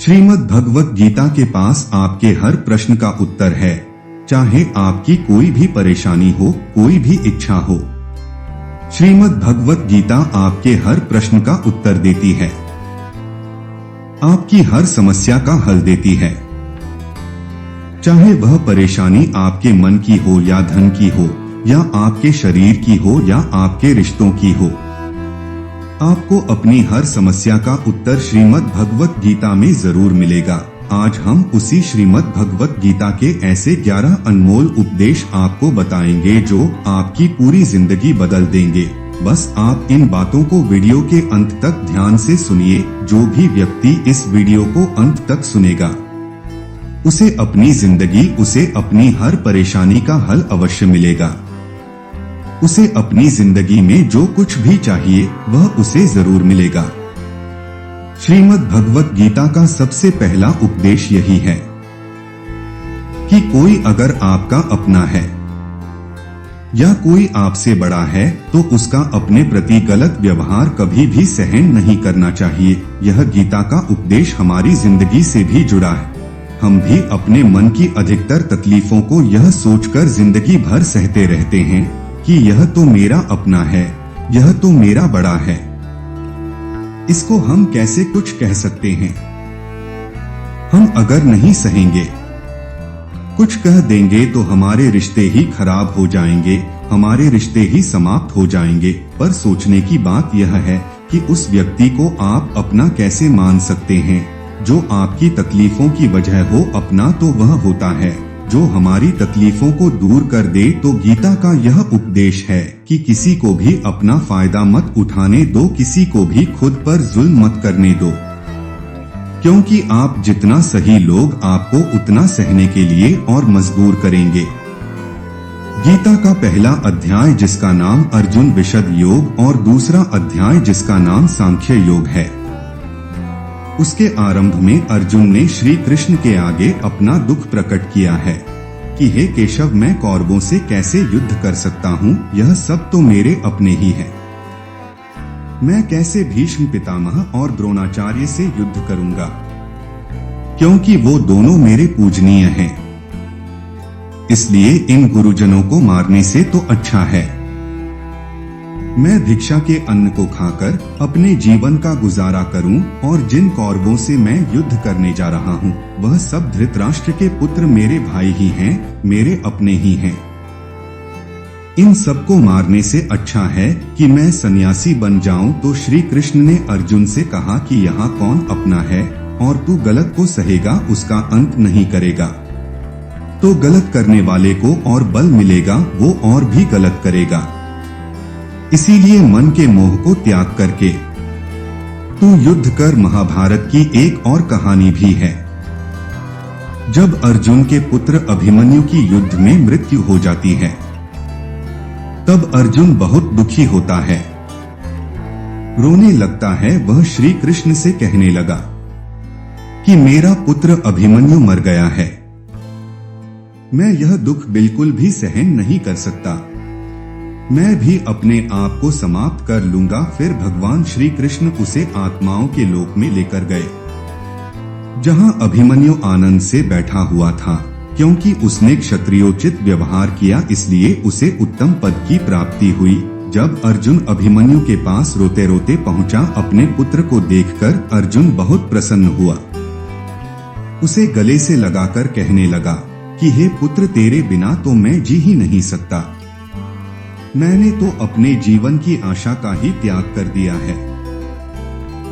श्रीमद् भगवत गीता के पास आपके हर प्रश्न का उत्तर है, चाहे आपकी कोई भी परेशानी हो, कोई भी इच्छा हो। श्रीमद् भगवत गीता आपके हर प्रश्न का उत्तर देती है, आपकी हर समस्या का हल देती है। चाहे वह परेशानी आपके मन की हो या धन की हो, या आपके शरीर की हो या आपके रिश्तों की हो, आपको अपनी हर समस्या का उत्तर श्रीमद् भगवत गीता में जरूर मिलेगा। आज हम उसी श्रीमद् भगवत गीता के ऐसे 11 अनमोल उपदेश आपको बताएंगे जो आपकी पूरी जिंदगी बदल देंगे। बस आप इन बातों को वीडियो के अंत तक ध्यान से सुनिए। जो भी व्यक्ति इस वीडियो को अंत तक सुनेगा, उसे अपनी जिंदगी, उसे अपनी हर परेशानी का हल अवश्य मिलेगा। उसे अपनी जिंदगी में जो कुछ भी चाहिए वह उसे जरूर मिलेगा। श्रीमद् भगवत गीता का सबसे पहला उपदेश यही है कि कोई अगर आपका अपना है या कोई आपसे बड़ा है तो उसका अपने प्रति गलत व्यवहार कभी भी सहन नहीं करना चाहिए। यह गीता का उपदेश हमारी जिंदगी से भी जुड़ा है। हम भी अपने मन की अधिकतर तकलीफों को यह सोचकर जिंदगी भर सहते रहते हैं कि यह तो मेरा अपना है, यह तो मेरा बड़ा है, इसको हम कैसे कुछ कह सकते हैं। हम अगर नहीं सहेंगे, कुछ कह देंगे तो हमारे रिश्ते ही खराब हो जाएंगे, हमारे रिश्ते ही समाप्त हो जाएंगे। पर सोचने की बात यह है कि उस व्यक्ति को आप अपना कैसे मान सकते हैं। जो आपकी तकलीफों की वजह हो अपना तो वह होता है जो हमारी तकलीफों को दूर कर दे। तो गीता का यह उपदेश है कि किसी को भी अपना फायदा मत उठाने दो, किसी को भी खुद पर जुल्म मत करने दो, क्योंकि आप जितना सही लोग आपको उतना सहने के लिए और मजबूर करेंगे। गीता का पहला अध्याय जिसका नाम अर्जुन विशद योग और दूसरा अध्याय जिसका नाम सांख्य योग है, उसके आरंभ में अर्जुन ने श्री कृष्ण के आगे अपना दुख प्रकट किया है कि हे केशव, मैं कौरवों से कैसे युद्ध कर सकता हूँ, यह सब तो मेरे अपने ही है। मैं कैसे भीष्म पितामह और द्रोणाचार्य से युद्ध करूंगा, क्योंकि वो दोनों मेरे पूजनीय हैं। इसलिए इन गुरुजनों को मारने से तो अच्छा है मैं भिक्षा के अन्न को खाकर अपने जीवन का गुजारा करूं, और जिन कौरवों से मैं युद्ध करने जा रहा हूं वह सब धृतराष्ट्र के पुत्र मेरे भाई ही हैं, मेरे अपने ही हैं। इन सबको मारने से अच्छा है कि मैं सन्यासी बन जाऊं। तो श्री कृष्ण ने अर्जुन से कहा कि यहाँ कौन अपना है, और तू गलत को सहेगा उसका अंत नहीं करेगा, तो गलत करने वाले को और बल मिलेगा, वो और भी गलत करेगा। इसीलिए मन के मोह को त्याग करके तू युद्ध कर। महाभारत की एक और कहानी भी है। जब अर्जुन के पुत्र अभिमन्यु की युद्ध में मृत्यु हो जाती है, तब अर्जुन बहुत दुखी होता है, रोने लगता है। वह श्री कृष्ण से कहने लगा कि मेरा पुत्र अभिमन्यु मर गया है, मैं यह दुख बिल्कुल भी सहन नहीं कर सकता, मैं भी अपने आप को समाप्त कर लूंगा। फिर भगवान श्री कृष्ण उसे आत्माओं के लोक में लेकर गए, जहां अभिमन्यु आनंद से बैठा हुआ था, क्योंकि उसने क्षत्रियोचित व्यवहार किया, इसलिए उसे उत्तम पद की प्राप्ति हुई। जब अर्जुन अभिमन्यु के पास रोते रोते पहुंचा, अपने पुत्र को देखकर अर्जुन बहुत प्रसन्न हुआ। उसे गले से लगाकर कहने लगा कि हे पुत्र, तेरे बिना तो मैं जी ही नहीं सकता, मैंने तो अपने जीवन की आशा का ही त्याग कर दिया है।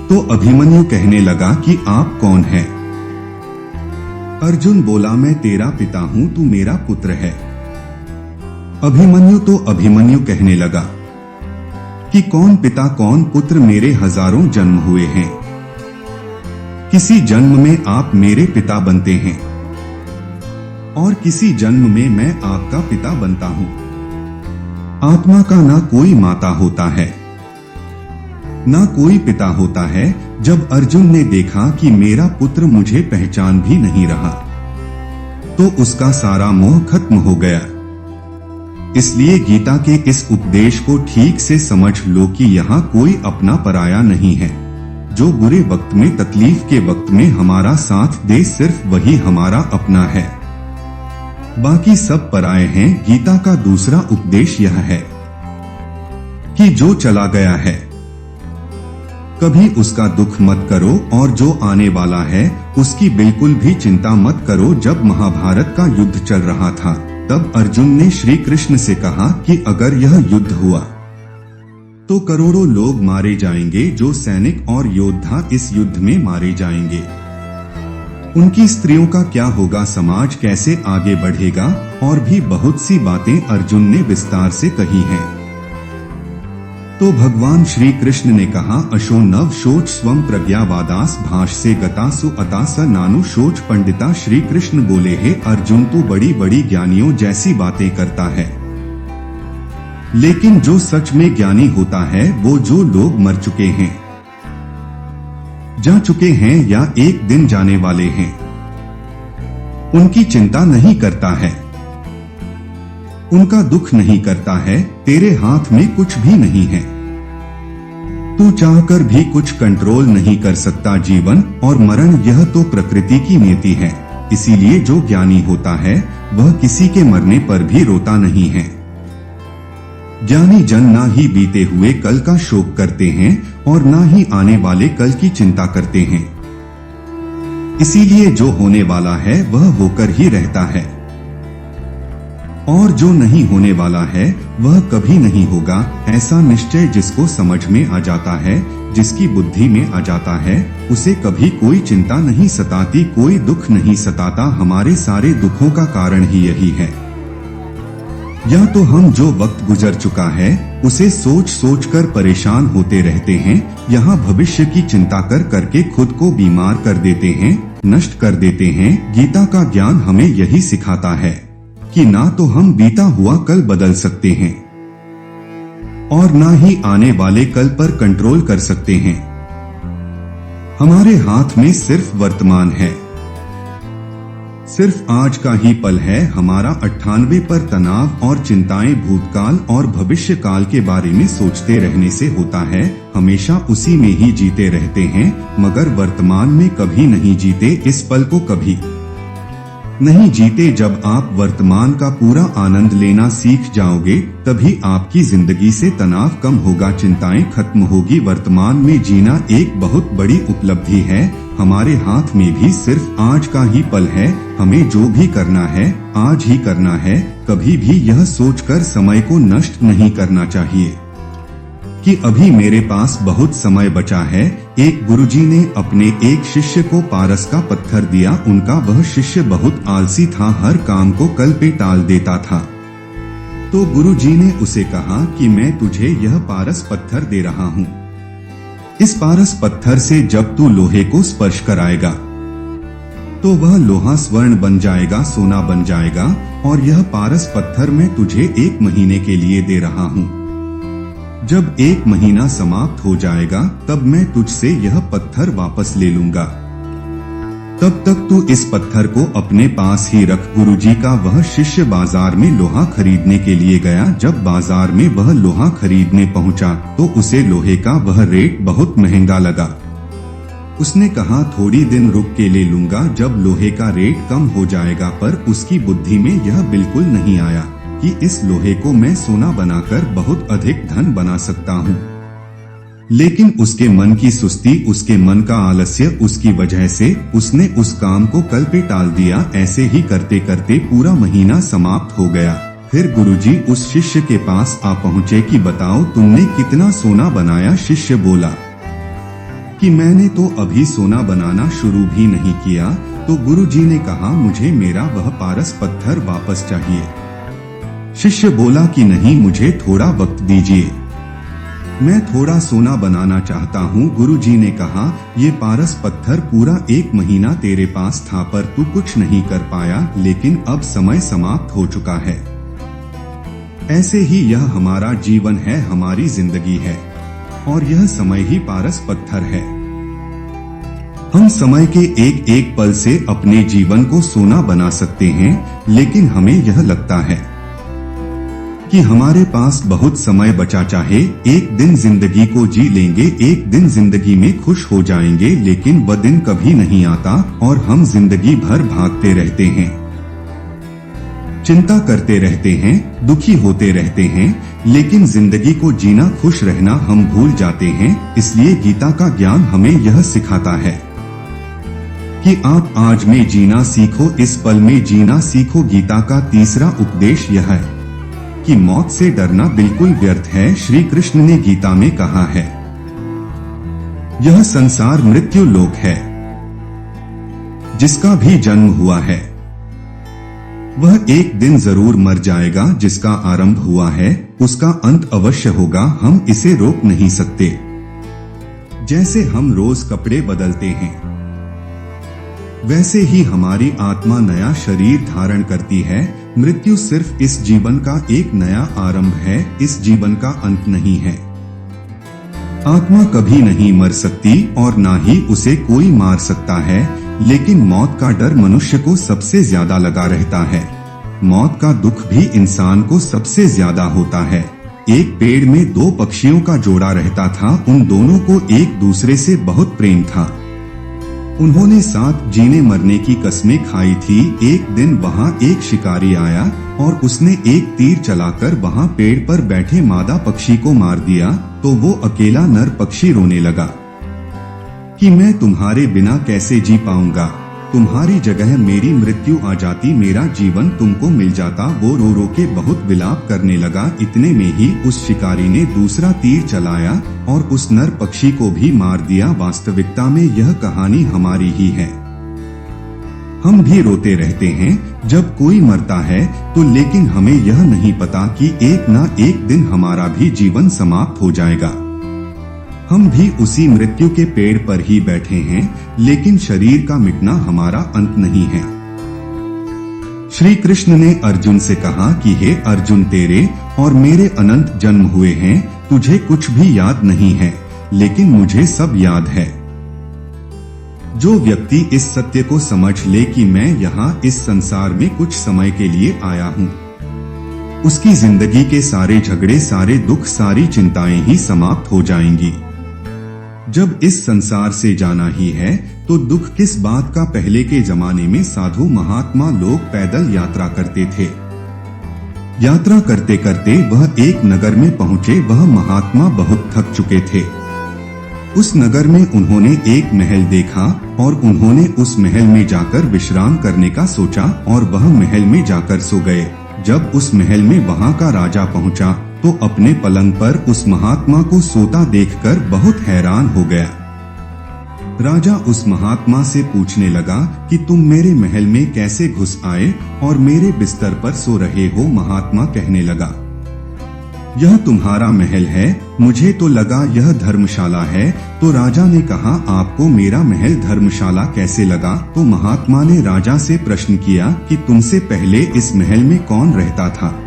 तो अभिमन्यु कहने लगा कि आप कौन हैं? अर्जुन बोला, मैं तेरा पिता हूं, तू मेरा पुत्र है। अभिमन्यु कहने लगा कि कौन पिता कौन पुत्र, मेरे हजारों जन्म हुए हैं, किसी जन्म में आप मेरे पिता बनते हैं और किसी जन्म में मैं आपका पिता बनता हूं। आत्मा का ना कोई माता होता है, ना कोई पिता होता है। जब अर्जुन ने देखा कि मेरा पुत्र मुझे पहचान भी नहीं रहा, तो उसका सारा मोह खत्म हो गया। इसलिए गीता के इस उपदेश को ठीक से समझ लो कि यहाँ कोई अपना पराया नहीं है। जो बुरे वक्त में, तकलीफ के वक्त में हमारा साथ दे, सिर्फ वही हमारा अपना है, बाकी सब पराये हैं। गीता का दूसरा उपदेश यह है कि जो चला गया है कभी उसका दुख मत करो, और जो आने वाला है उसकी बिल्कुल भी चिंता मत करो। जब महाभारत का युद्ध चल रहा था तब अर्जुन ने श्री कृष्ण से कहा कि अगर यह युद्ध हुआ तो करोड़ों लोग मारे जाएंगे, जो सैनिक और योद्धा इस युद्ध में मारे जाएंगे, उनकी स्त्रियों का क्या होगा, समाज कैसे आगे बढ़ेगा, और भी बहुत सी बातें अर्जुन ने विस्तार से कही हैं। तो भगवान श्री कृष्ण ने कहा, अशो नव शोच स्वम प्रज्ञावादास भाष्य गता सु अता स नानु शोच पंडिता। श्री कृष्ण बोले, हे अर्जुन, तू बड़ी बड़ी ज्ञानियों जैसी बातें करता है, लेकिन जो सच में ज्ञानी होता है वो जो लोग मर चुके हैं, जा चुके हैं या एक दिन जाने वाले हैं, उनकी चिंता नहीं करता है, उनका दुख नहीं करता है। तेरे हाथ में कुछ भी नहीं है, तू चाहकर भी कुछ कंट्रोल नहीं कर सकता। जीवन और मरण यह तो प्रकृति की नियति है, इसीलिए जो ज्ञानी होता है वह किसी के मरने पर भी रोता नहीं है। ज्ञानी जन ना ही बीते हुए कल का शोक करते हैं और ना ही आने वाले कल की चिंता करते हैं। इसीलिए जो होने वाला है वह होकर ही रहता है, और जो नहीं होने वाला है वह कभी नहीं होगा। ऐसा निश्चय जिसको समझ में आ जाता है, जिसकी बुद्धि में आ जाता है, उसे कभी कोई चिंता नहीं सताती, कोई दुख नहीं सताता। हमारे सारे दुखों का कारण ही यही है। या तो हम जो वक्त गुजर चुका है उसे सोच सोच कर परेशान होते रहते हैं, यहाँ भविष्य की चिंता कर करके खुद को बीमार कर देते हैं, नष्ट कर देते हैं। गीता का ज्ञान हमें यही सिखाता है कि ना तो हम बीता हुआ कल बदल सकते हैं और ना ही आने वाले कल पर कंट्रोल कर सकते हैं। हमारे हाथ में सिर्फ वर्तमान है, सिर्फ आज का ही पल है। हमारा 98 पर तनाव और चिंताएं भूतकाल और भविष्य काल के बारे में सोचते रहने से होता है। हमेशा उसी में ही जीते रहते हैं, मगर वर्तमान में कभी नहीं जीते, इस पल को कभी नहीं जीते। जब आप वर्तमान का पूरा आनंद लेना सीख जाओगे तभी आपकी जिंदगी से तनाव कम होगा, चिंताएं खत्म होगी। वर्तमान में जीना एक बहुत बड़ी उपलब्धि है। हमारे हाथ में भी सिर्फ आज का ही पल है। हमें जो भी करना है आज ही करना है। कभी भी यह सोचकर समय को नष्ट नहीं करना चाहिए कि अभी मेरे पास बहुत समय बचा है। एक गुरुजी ने अपने एक शिष्य को पारस का पत्थर दिया। उनका वह शिष्य बहुत आलसी था, हर काम को कल पे टाल देता था। तो गुरुजी ने उसे कहा कि मैं तुझे यह पारस पत्थर दे रहा हूँ। इस पारस पत्थर से जब तू लोहे को स्पर्श कराएगा तो वह लोहा स्वर्ण बन जाएगा, सोना बन जाएगा, और यह पारस पत्थर मैं तुझे 1 महीने के लिए दे रहा हूँ। जब 1 महीना समाप्त हो जाएगा तब मैं तुझसे यह पत्थर वापस ले लूंगा, तब तक तू इस पत्थर को अपने पास ही रख। गुरुजी का वह शिष्य बाजार में लोहा खरीदने के लिए गया। जब बाजार में वह लोहा खरीदने पहुंचा तो उसे लोहे का वह रेट बहुत महंगा लगा। उसने कहा थोड़ी दिन रुक के ले लूंगा जब लोहे का रेट कम हो जाएगा, पर उसकी बुद्धि में यह बिल्कुल नहीं आया कि इस लोहे को मैं सोना बनाकर बहुत अधिक धन बना सकता हूँ। लेकिन उसके मन की सुस्ती, उसके मन का आलस्य, उसकी वजह से उसने उस काम को कल पे टाल दिया। ऐसे ही करते करते पूरा महीना समाप्त हो गया। फिर गुरुजी उस शिष्य के पास आ पहुँचे कि बताओ तुमने कितना सोना बनाया। शिष्य बोला कि मैंने तो अभी सोना बनाना शुरू भी नहीं किया। तो गुरुजी ने कहा मुझे मेरा वह पारस पत्थर वापस चाहिए। शिष्य बोला कि नहीं, मुझे थोड़ा वक्त दीजिए, मैं थोड़ा सोना बनाना चाहता हूँ। गुरुजी ने कहा ये पारस पत्थर पूरा 1 महीना तेरे पास था पर तू कुछ नहीं कर पाया, लेकिन अब समय समाप्त हो चुका है। ऐसे ही यह हमारा जीवन है, हमारी जिंदगी है, और यह समय ही पारस पत्थर है। हम समय के एक एक पल से अपने जीवन को सोना बना सकते हैं, लेकिन हमें यह लगता है कि हमारे पास बहुत समय बचा, चाहे एक दिन जिंदगी को जी लेंगे, एक दिन जिंदगी में खुश हो जाएंगे, लेकिन वह दिन कभी नहीं आता और हम जिंदगी भर भागते रहते हैं, चिंता करते रहते हैं, दुखी होते रहते हैं, लेकिन जिंदगी को जीना, खुश रहना हम भूल जाते हैं। इसलिए गीता का ज्ञान हमें यह सिखाता है कि आप आज में जीना सीखो, इस पल में जीना सीखो। गीता का तीसरा उपदेश यह है कि मौत से डरना बिल्कुल व्यर्थ है। श्री कृष्ण ने गीता में कहा है, यह संसार मृत्यु लोक है, जिसका भी जन्म हुआ है वह एक दिन जरूर मर जाएगा, जिसका आरंभ हुआ है उसका अंत अवश्य होगा। हम इसे रोक नहीं सकते। जैसे हम रोज कपड़े बदलते हैं, वैसे ही हमारी आत्मा नया शरीर धारण करती है। मृत्यु सिर्फ इस जीवन का एक नया आरंभ है, इस जीवन का अंत नहीं है। आत्मा कभी नहीं मर सकती और ना ही उसे कोई मार सकता है, लेकिन मौत का डर मनुष्य को सबसे ज्यादा लगा रहता है। मौत का दुख भी इंसान को सबसे ज्यादा होता है। एक पेड़ में दो पक्षियों का जोड़ा रहता था, उन दोनों को एक दूसरे से बहुत प्रेम था। उन्होंने साथ जीने मरने की कस्में खाई थी। एक दिन वहां एक शिकारी आया और उसने एक तीर चलाकर वहां पेड़ पर बैठे मादा पक्षी को मार दिया, तो वो अकेला नर पक्षी रोने लगा कि मैं तुम्हारे बिना कैसे जी पाऊंगा, तुम्हारी जगह मेरी मृत्यु आ जाती, मेरा जीवन तुमको मिल जाता। वो रो रो के बहुत विलाप करने लगा। इतने में ही उस शिकारी ने दूसरा तीर चलाया और उस नर पक्षी को भी मार दिया। वास्तविकता में यह कहानी हमारी ही है। हम भी रोते रहते हैं जब कोई मरता है तो, लेकिन हमें यह नहीं पता कि एक ना एक दिन हमारा भी जीवन समाप्त हो जाएगा। हम भी उसी मृत्यु के पेड़ पर ही बैठे हैं, लेकिन शरीर का मिटना हमारा अंत नहीं है। श्री कृष्ण ने अर्जुन से कहा कि हे अर्जुन, तेरे और मेरे अनंत जन्म हुए हैं, तुझे कुछ भी याद नहीं है, लेकिन मुझे सब याद है। जो व्यक्ति इस सत्य को समझ ले कि मैं यहाँ इस संसार में कुछ समय के लिए आया हूँ, उसकी जिंदगी के सारे झगड़े, सारे दुख, सारी चिंताएं ही समाप्त हो जाएंगी। जब इस संसार से जाना ही है तो दुख किस बात का। पहले के जमाने में साधु महात्मा लोग पैदल यात्रा करते थे। यात्रा करते करते वह एक नगर में पहुंचे। वह महात्मा बहुत थक चुके थे। उस नगर में उन्होंने एक महल देखा और उन्होंने उस महल में जाकर विश्राम करने का सोचा और वह महल में जाकर सो गए। जब उस महल में वहां का राजा पहुंचा तो अपने पलंग पर उस महात्मा को सोता देखकर बहुत हैरान हो गया। राजा उस महात्मा से पूछने लगा कि तुम मेरे महल में कैसे घुस आए और मेरे बिस्तर पर सो रहे हो। महात्मा कहने लगा, यह तुम्हारा महल है, मुझे तो लगा यह धर्मशाला है। तो राजा ने कहा, आपको मेरा महल धर्मशाला कैसे लगा? तो महात्मा ने राजा से प्रश्न किया कि तुमसे पहले इस महल में कौन रहता था?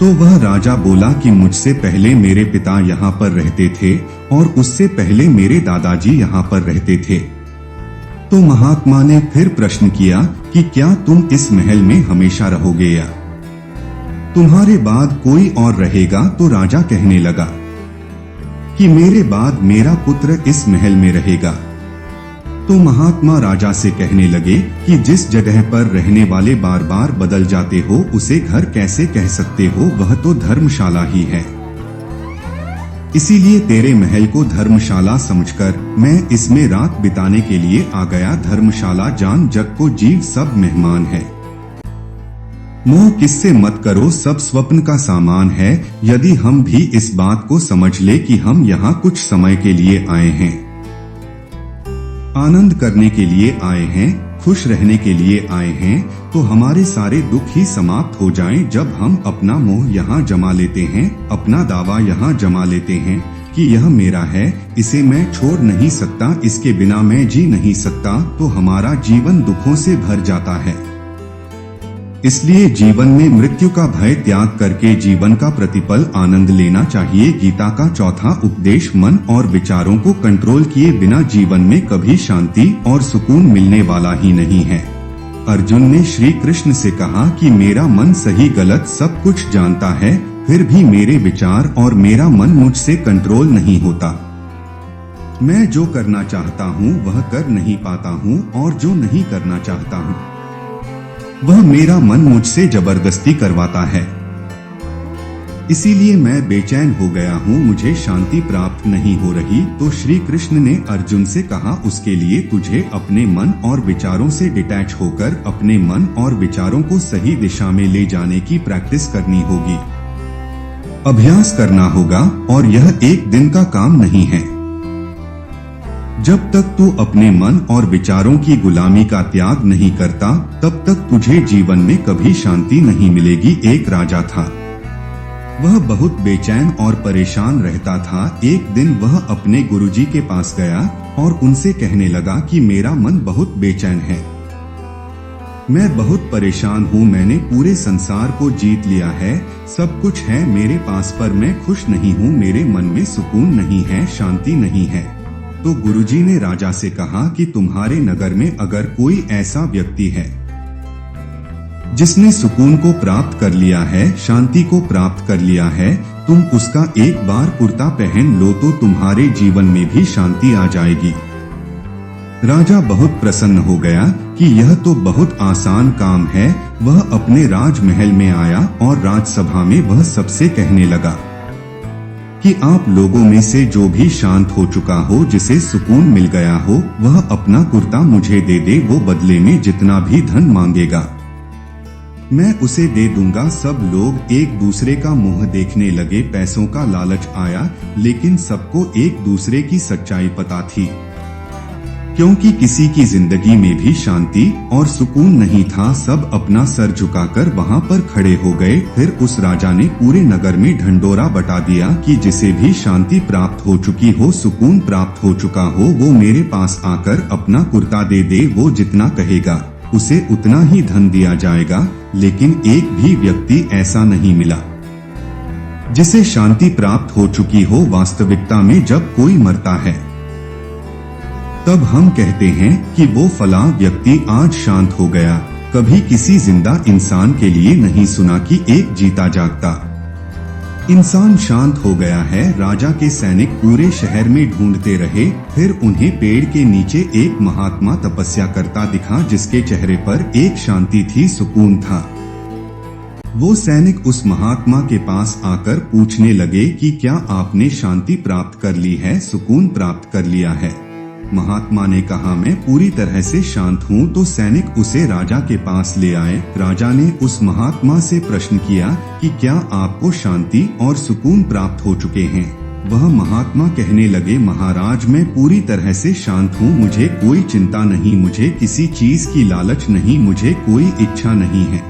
तो वह राजा बोला कि मुझसे पहले मेरे पिता यहाँ पर रहते थे और उससे पहले मेरे दादाजी यहाँ पर रहते थे। तो महात्मा ने फिर प्रश्न किया कि क्या तुम इस महल में हमेशा रहोगे या तुम्हारे बाद कोई और रहेगा? तो राजा कहने लगा कि मेरे बाद मेरा पुत्र इस महल में रहेगा। तो महात्मा राजा से कहने लगे कि जिस जगह पर रहने वाले बार बार बदल जाते हो उसे घर कैसे कह सकते हो? वह तो धर्मशाला ही है। इसीलिए तेरे महल को धर्मशाला समझकर मैं इसमें रात बिताने के लिए आ गया। धर्मशाला जान जग को जीव सब मेहमान है। मोह किससे मत करो, सब स्वप्न का सामान है। यदि हम भी इस बात को समझ ले कि हम यहाँ कुछ समय के लिए आए हैं, आनंद करने के लिए आए हैं, खुश रहने के लिए आए हैं, तो हमारे सारे दुख ही समाप्त हो जाएं। जब हम अपना मोह यहाँ जमा लेते हैं, अपना दावा यहाँ जमा लेते हैं कि यह मेरा है, इसे मैं छोड़ नहीं सकता, इसके बिना मैं जी नहीं सकता, तो हमारा जीवन दुखों से भर जाता है। इसलिए जीवन में मृत्यु का भय त्याग करके जीवन का प्रतिपल आनंद लेना चाहिए। गीता का चौथा उपदेश, मन और विचारों को कंट्रोल किए बिना जीवन में कभी शांति और सुकून मिलने वाला ही नहीं है। अर्जुन ने श्री कृष्ण से कहा कि मेरा मन सही गलत सब कुछ जानता है, फिर भी मेरे विचार और मेरा मन मुझसे कंट्रोल नहीं होता। मैं जो करना चाहता हूँ वह कर नहीं पाता हूँ और जो नहीं करना चाहता हूँ वह मेरा मन मुझसे जबरदस्ती करवाता है। इसीलिए मैं बेचैन हो गया हूँ, मुझे शांति प्राप्त नहीं हो रही। तो श्री कृष्ण ने अर्जुन से कहा उसके लिए तुझे अपने मन और विचारों से डिटैच होकर अपने मन और विचारों को सही दिशा में ले जाने की प्रैक्टिस करनी होगी, अभ्यास करना होगा, और यह एक दिन का काम नहीं है। जब तक तू अपने मन और विचारों की गुलामी का त्याग नहीं करता तब तक तुझे जीवन में कभी शांति नहीं मिलेगी। एक राजा था, वह बहुत बेचैन और परेशान रहता था। एक दिन वह अपने गुरुजी के पास गया और उनसे कहने लगा कि मेरा मन बहुत बेचैन है, मैं बहुत परेशान हूँ, मैंने पूरे संसार को जीत लिया है, सब कुछ है मेरे पास, पर मैं खुश नहीं हूँ, मेरे मन में सुकून नहीं है, शांति नहीं है। तो गुरुजी ने राजा से कहा कि तुम्हारे नगर में अगर कोई ऐसा व्यक्ति है जिसने सुकून को प्राप्त कर लिया है, शांति को प्राप्त कर लिया है, तुम उसका एक बार कुर्ता पहन लो तो तुम्हारे जीवन में भी शांति आ जाएगी। राजा बहुत प्रसन्न हो गया कि यह तो बहुत आसान काम है। वह अपने राजमहल में आया और राजसभा में वह सबसे कहने लगा कि आप लोगों में से जो भी शांत हो चुका हो, जिसे सुकून मिल गया हो, वह अपना कुर्ता मुझे दे दे, वो बदले में जितना भी धन मांगेगा मैं उसे दे दूंगा। सब लोग एक दूसरे का मुंह देखने लगे, पैसों का लालच आया, लेकिन सबको एक दूसरे की सच्चाई पता थी, क्योंकि किसी की जिंदगी में भी शांति और सुकून नहीं था। सब अपना सर झुकाकर वहां पर खड़े हो गए। फिर उस राजा ने पूरे नगर में ढंढोरा बटा दिया कि जिसे भी शांति प्राप्त हो चुकी हो, सुकून प्राप्त हो चुका हो, वो मेरे पास आकर अपना कुर्ता दे दे, वो जितना कहेगा उसे उतना ही धन दिया जाएगा। लेकिन एक भी व्यक्ति ऐसा नहीं मिला जिसे शांति प्राप्त हो चुकी हो। वास्तविकता में जब कोई मरता है तब हम कहते हैं कि वो फलां व्यक्ति आज शांत हो गया। कभी किसी जिंदा इंसान के लिए नहीं सुना कि एक जीता जागता इंसान शांत हो गया है। राजा के सैनिक पूरे शहर में ढूंढते रहे, फिर उन्हें पेड़ के नीचे एक महात्मा तपस्या करता दिखा, जिसके चेहरे पर एक शांति थी, सुकून था। वो सैनिक उस महात्मा के पास आकर पूछने लगे कि क्या आपने शांति प्राप्त कर ली है, सुकून प्राप्त कर लिया है? महात्मा ने कहा मैं पूरी तरह से शांत हूँ। तो सैनिक उसे राजा के पास ले आए। राजा ने उस महात्मा से प्रश्न किया कि क्या आपको शांति और सुकून प्राप्त हो चुके हैं? वह महात्मा कहने लगे महाराज मैं पूरी तरह से शांत हूँ, मुझे कोई चिंता नहीं, मुझे किसी चीज की लालच नहीं, मुझे कोई इच्छा नहीं है।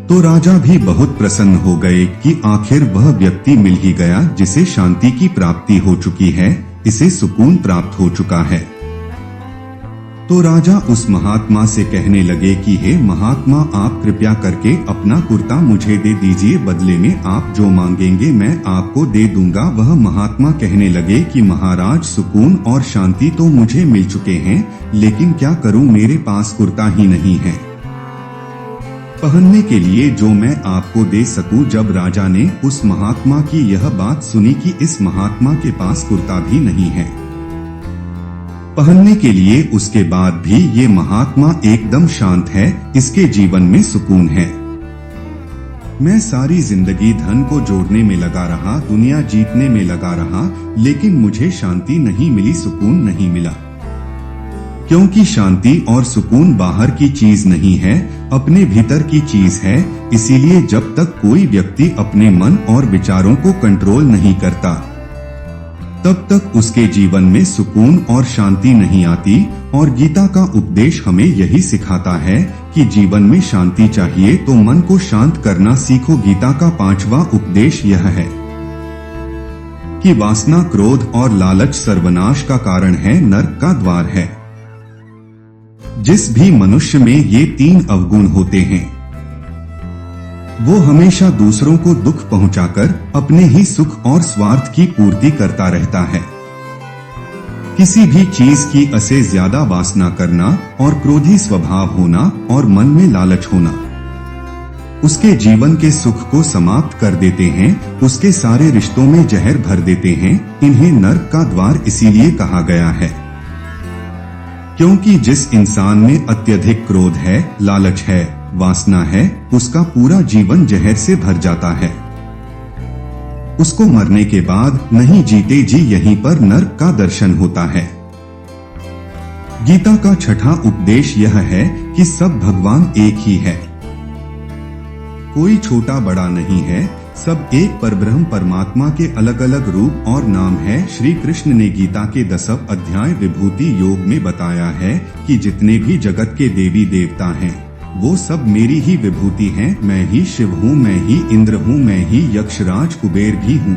तो राजा भी बहुत प्रसन्न हो गए कि आखिर वह व्यक्ति मिल ही गया जिसे शांति की प्राप्ति हो चुकी है, इसे सुकून प्राप्त हो चुका है। तो राजा उस महात्मा से कहने लगे कि हे महात्मा, आप कृपया करके अपना कुर्ता मुझे दे दीजिए, बदले में आप जो मांगेंगे मैं आपको दे दूंगा। वह महात्मा कहने लगे कि महाराज सुकून और शांति तो मुझे मिल चुके हैं, लेकिन क्या करूं, मेरे पास कुर्ता ही नहीं है पहनने के लिए जो मैं आपको दे सकूं। जब राजा ने उस महात्मा की यह बात सुनी कि इस महात्मा के पास कुर्ता भी नहीं है पहनने के लिए, उसके बाद भी ये महात्मा एकदम शांत है, इसके जीवन में सुकून है। मैं सारी जिंदगी धन को जोड़ने में लगा रहा, दुनिया जीतने में लगा रहा, लेकिन मुझे शांति नहीं मिली, सुकून नहीं मिला। क्योंकि शांति और सुकून बाहर की चीज नहीं है, अपने भीतर की चीज है। इसीलिए जब तक कोई व्यक्ति अपने मन और विचारों को कंट्रोल नहीं करता तब तक उसके जीवन में सुकून और शांति नहीं आती। और गीता का उपदेश हमें यही सिखाता है कि जीवन में शांति चाहिए तो मन को शांत करना सीखो। गीता का 5वां उपदेश यह है कि वासना, क्रोध और लालच सर्वनाश का कारण है, नरक का द्वार है। जिस भी मनुष्य में ये 3 अवगुण होते हैं वो हमेशा दूसरों को दुख पहुंचाकर अपने ही सुख और स्वार्थ की पूर्ति करता रहता है। किसी भी चीज की असे ज्यादा वासना करना और क्रोधी स्वभाव होना और मन में लालच होना उसके जीवन के सुख को समाप्त कर देते हैं, उसके सारे रिश्तों में जहर भर देते हैं। इन्हें नर्क का द्वार इसीलिए कहा गया है क्योंकि जिस इंसान में अत्यधिक क्रोध है, लालच है, वासना है, उसका पूरा जीवन जहर से भर जाता है। उसको मरने के बाद नहीं जीते जी यहीं पर नर्क का दर्शन होता है। गीता का छठा उपदेश यह है कि सब भगवान एक ही है, कोई छोटा बड़ा नहीं है, सब एक परब्रह्म परमात्मा के अलग अलग रूप और नाम है। श्री कृष्ण ने गीता के 10वें अध्याय विभूति योग में बताया है कि जितने भी जगत के देवी देवता हैं वो सब मेरी ही विभूति हैं। मैं ही शिव हूँ, मैं ही इंद्र हूँ, मैं ही यक्षराज कुबेर भी हूँ,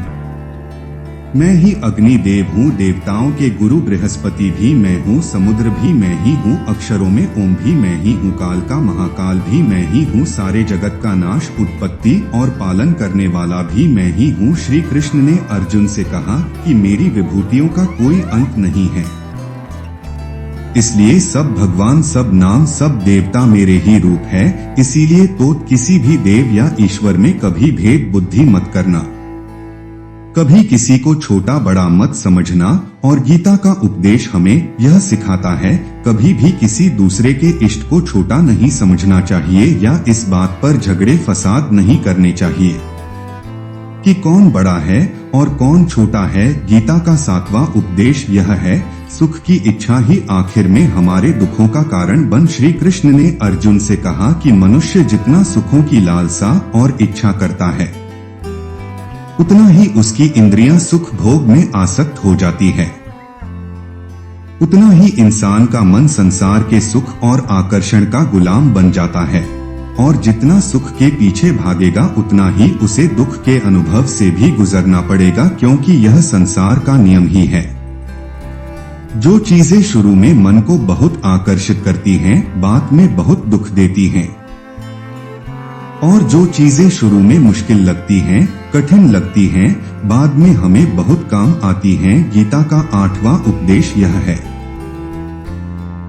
मैं ही अग्नि देव हूँ, देवताओं के गुरु बृहस्पति भी मैं हूँ, समुद्र भी मैं ही हूँ, अक्षरों में ओम भी मैं ही हूँ, काल का महाकाल भी मैं ही हूँ, सारे जगत का नाश, उत्पत्ति और पालन करने वाला भी मैं ही हूँ। श्री कृष्ण ने अर्जुन से कहा कि मेरी विभूतियों का कोई अंत नहीं है, इसलिए सब भगवान, सब नाम, सब देवता मेरे ही रूप है। इसीलिए तो किसी भी देव या ईश्वर में कभी भेद बुद्धि मत करना, कभी किसी को छोटा बड़ा मत समझना। और गीता का उपदेश हमें यह सिखाता है कभी भी किसी दूसरे के इष्ट को छोटा नहीं समझना चाहिए या इस बात पर झगड़े फसाद नहीं करने चाहिए कि कौन बड़ा है और कौन छोटा है। गीता का 7वां उपदेश यह है, सुख की इच्छा ही आखिर में हमारे दुखों का कारण बन। श्री कृष्ण ने अर्जुन से कहा कि मनुष्य जितना सुखों की लालसा और इच्छा करता है उतना ही उसकी इंद्रियां सुख भोग में आसक्त हो जाती है, उतना ही इंसान का मन संसार के सुख और आकर्षण का गुलाम बन जाता है। और जितना सुख के पीछे भागेगा उतना ही उसे दुख के अनुभव से भी गुजरना पड़ेगा, क्योंकि यह संसार का नियम ही है। जो चीजें शुरू में मन को बहुत आकर्षित करती हैं, बाद में बहुत दुख देती हैं, और जो चीजें शुरू में मुश्किल लगती हैं, कठिन लगती हैं, बाद में हमें बहुत काम आती हैं। गीता का 8वां उपदेश यह है,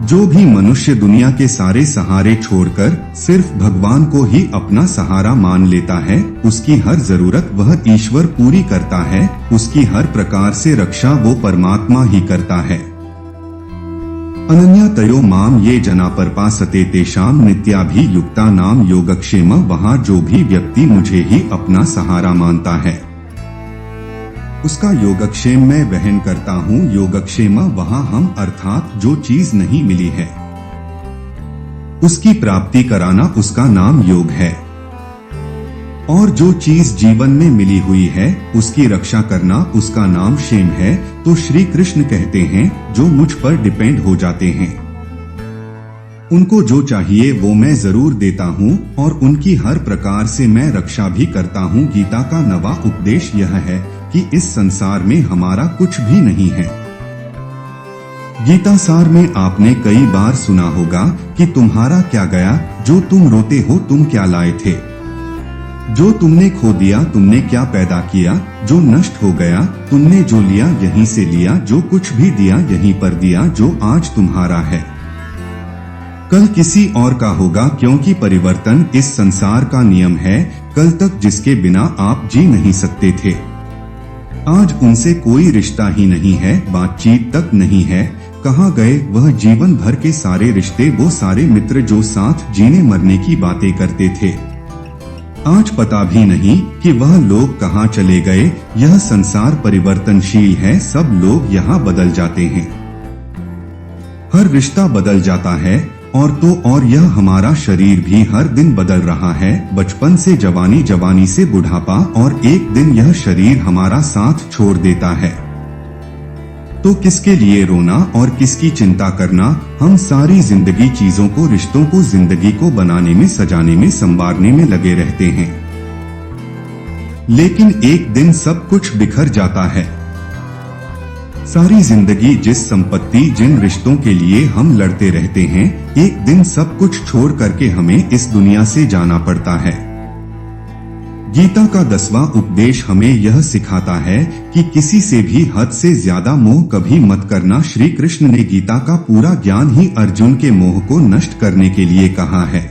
जो भी मनुष्य दुनिया के सारे सहारे छोड़कर सिर्फ भगवान को ही अपना सहारा मान लेता है, उसकी हर जरूरत वह ईश्वर पूरी करता है, उसकी हर प्रकार से रक्षा वो परमात्मा ही करता है। अनन्या तयो माम ये जना परपासते तेषाम नित्याभियुक्ता नाम योगक्षेम। वहाँ जो भी व्यक्ति मुझे ही अपना सहारा मानता है उसका योगक्षेम मैं वहन करता हूँ। योगक्षेम वहाँ हम अर्थात जो चीज नहीं मिली है उसकी प्राप्ति कराना, उसका नाम योग है। और जो चीज जीवन में मिली हुई है उसकी रक्षा करना, उसका नाम क्षेम है। तो श्री कृष्ण कहते हैं जो मुझ पर डिपेंड हो जाते हैं उनको जो चाहिए वो मैं जरूर देता हूँ और उनकी हर प्रकार से मैं रक्षा भी करता हूँ। गीता का 9वां उपदेश यह है कि इस संसार में हमारा कुछ भी नहीं है। गीता सार में आपने कई बार सुना होगा कि तुम्हारा क्या गया, जो तुम रोते हो तुम क्या लाए थे, जो तुमने खो दिया तुमने क्या पैदा किया, जो नष्ट हो गया तुमने जो लिया यहीं से लिया, जो कुछ भी दिया यहीं पर दिया, जो आज तुम्हारा है कल किसी और का होगा, क्योंकि परिवर्तन इस संसार का नियम है। कल तक जिसके बिना आप जी नहीं सकते थे, आज उनसे कोई रिश्ता ही नहीं है, बातचीत तक नहीं है। कहाँ गए वह जीवन भर के सारे रिश्ते, वो सारे मित्र जो साथ जीने मरने की बातें करते थे, आज पता भी नहीं कि वह लोग कहाँ चले गए। यह संसार परिवर्तनशील है, सब लोग यहाँ बदल जाते हैं, हर रिश्ता बदल जाता है। और यह हमारा शरीर भी हर दिन बदल रहा है, बचपन से जवानी, जवानी से बुढ़ापा, और एक दिन यह शरीर हमारा साथ छोड़ देता है। तो किसके लिए रोना और किसकी चिंता करना। हम सारी जिंदगी चीजों को, रिश्तों को, जिंदगी को बनाने में, सजाने में, संवारने में लगे रहते हैं, लेकिन एक दिन सब कुछ बिखर जाता है। सारी जिंदगी जिस संपत्ति, जिन रिश्तों के लिए हम लड़ते रहते हैं, एक दिन सब कुछ छोड़ करके हमें इस दुनिया से जाना पड़ता है। गीता का 10वां उपदेश हमें यह सिखाता है कि किसी से भी हद से ज्यादा मोह कभी मत करना। श्री कृष्ण ने गीता का पूरा ज्ञान ही अर्जुन के मोह को नष्ट करने के लिए कहा है।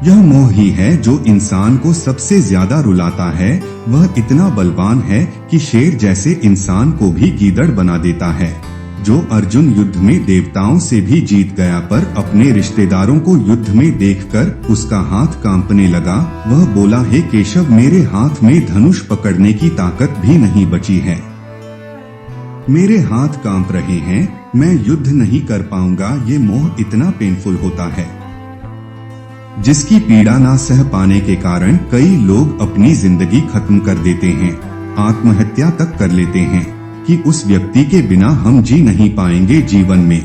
यह मोह ही है जो इंसान को सबसे ज्यादा रुलाता है। वह इतना बलवान है कि शेर जैसे इंसान को भी गीदड़ बना देता है। जो अर्जुन युद्ध में देवताओं से भी जीत गया पर अपने रिश्तेदारों को युद्ध में देखकर उसका हाथ कांपने लगा, वह बोला, हे केशव, मेरे हाथ में धनुष पकड़ने की ताकत भी नहीं बची है, मेरे हाथ कांप रहे हैं, मैं युद्ध नहीं कर पाऊंगा। ये मोह इतना पेनफुल होता है जिसकी पीड़ा ना सह पाने के कारण कई लोग अपनी जिंदगी खत्म कर देते हैं, आत्महत्या तक कर लेते हैं कि उस व्यक्ति के बिना हम जी नहीं पाएंगे। जीवन में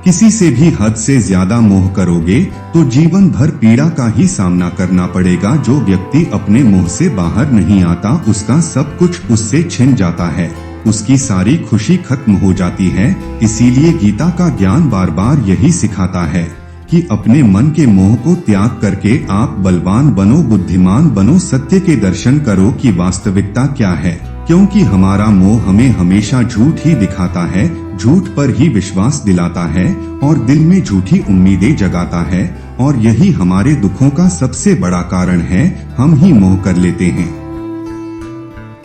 किसी से भी हद से ज्यादा मोह करोगे तो जीवन भर पीड़ा का ही सामना करना पड़ेगा। जो व्यक्ति अपने मोह से बाहर नहीं आता, उसका सब कुछ उससे छिन जाता है, उसकी सारी खुशी खत्म हो जाती है। इसीलिए गीता का ज्ञान बार बार यही सिखाता है कि अपने मन के मोह को त्याग करके आप बलवान बनो, बुद्धिमान बनो, सत्य के दर्शन करो कि वास्तविकता क्या है। क्योंकि हमारा मोह हमें हमेशा झूठ ही दिखाता है, झूठ पर ही विश्वास दिलाता है और दिल में झूठी उम्मीदें जगाता है, और यही हमारे दुखों का सबसे बड़ा कारण है। हम ही मोह कर लेते हैं,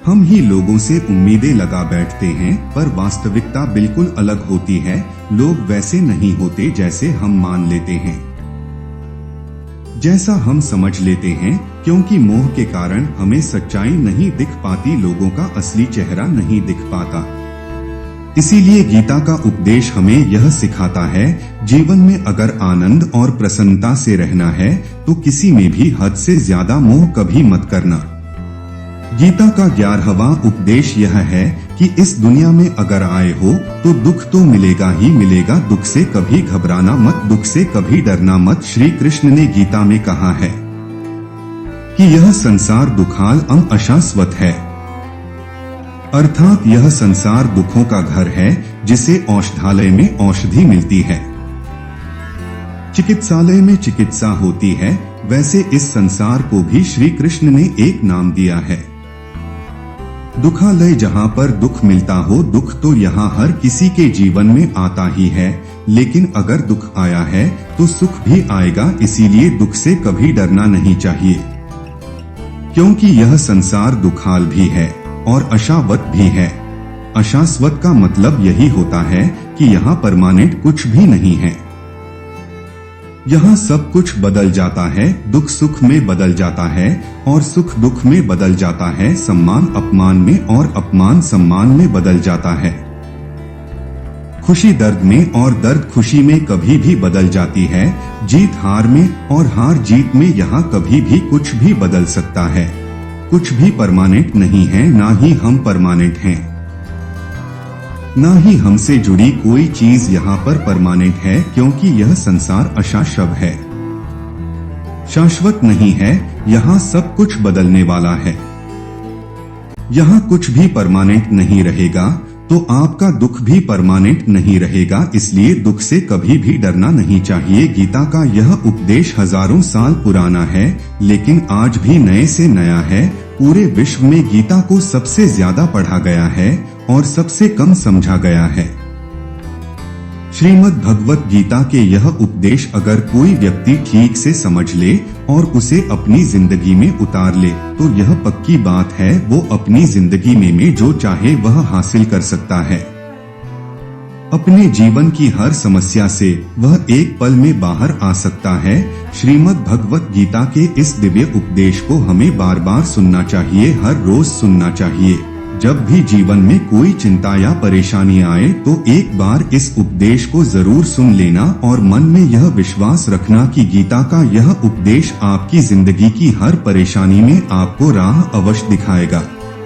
हम ही लोगों से उम्मीदें लगा बैठते हैं, पर वास्तविकता बिल्कुल अलग होती है। लोग वैसे नहीं होते जैसे हम मान लेते हैं, जैसा हम समझ लेते हैं। क्योंकि मोह के कारण हमें सच्चाई नहीं दिख पाती, लोगों का असली चेहरा नहीं दिख पाता। इसीलिए गीता का उपदेश हमें यह सिखाता है, जीवन में अगर आनंद और प्रसन्नता से रहना है तो किसी में भी हद से ज्यादा मोह कभी मत करना। गीता का 11वां उपदेश यह है कि इस दुनिया में अगर आए हो तो दुख तो मिलेगा ही मिलेगा, दुख से कभी घबराना मत, दुख से कभी डरना मत। श्री कृष्ण ने गीता में कहा है कि यह संसार दुखाल अशाश्वत है, अर्थात यह संसार दुखों का घर है जिसे औषधालय में औषधि मिलती है, चिकित्सालय में चिकित्सा होती है, वैसे इस संसार को भी श्री कृष्ण ने एक नाम दिया है, दुखालय। जहाँ पर दुख मिलता हो, दुख तो यहाँ हर किसी के जीवन में आता ही है, लेकिन अगर दुख आया है तो सुख भी आएगा। इसीलिए दुख से कभी डरना नहीं चाहिए, क्योंकि यह संसार दुखाल भी है और अशाश्वत भी है। अशाश्वत का मतलब यही होता है कि यहाँ परमानेंट कुछ भी नहीं है, यहाँ सब कुछ बदल जाता है, दुख सुख में बदल जाता है और सुख दुख में बदल जाता है, सम्मान अपमान में और अपमान सम्मान में बदल जाता है, खुशी दर्द में और दर्द खुशी में कभी भी बदल जाती है, जीत हार में और हार जीत में। यहाँ कभी भी कुछ भी बदल सकता है, कुछ भी परमानेंट नहीं है, ना ही हम परमानेंट हैं, ना ही हमसे जुड़ी कोई चीज यहाँ पर परमानेंट है, क्योंकि यह संसार अशाश्वत है, शाश्वत नहीं है। यहाँ सब कुछ बदलने वाला है, यहाँ कुछ भी परमानेंट नहीं रहेगा, तो आपका दुख भी परमानेंट नहीं रहेगा। इसलिए दुख से कभी भी डरना नहीं चाहिए। गीता का यह उपदेश हजारों साल पुराना है, लेकिन आज भी नए से नया है। पूरे विश्व में गीता को सबसे ज्यादा पढ़ा गया है और सबसे कम समझा गया है। श्रीमद् भगवत गीता के यह उपदेश अगर कोई व्यक्ति ठीक से समझ ले और उसे अपनी जिंदगी में उतार ले, तो यह पक्की बात है वो अपनी जिंदगी में जो चाहे वह हासिल कर सकता है। अपने जीवन की हर समस्या से वह एक पल में बाहर आ सकता है। श्रीमद् भगवत गीता के इस दिव्य उपदेश को हमें बार बार सुनना चाहिए, हर रोज सुनना चाहिए। जब भी जीवन में कोई चिंता या परेशानी आए तो एक बार इस उपदेश को जरूर सुन लेना और मन में यह विश्वास रखना कि गीता का यह उपदेश आपकी जिंदगी की हर परेशानी में आपको राह अवश्य दिखाएगा।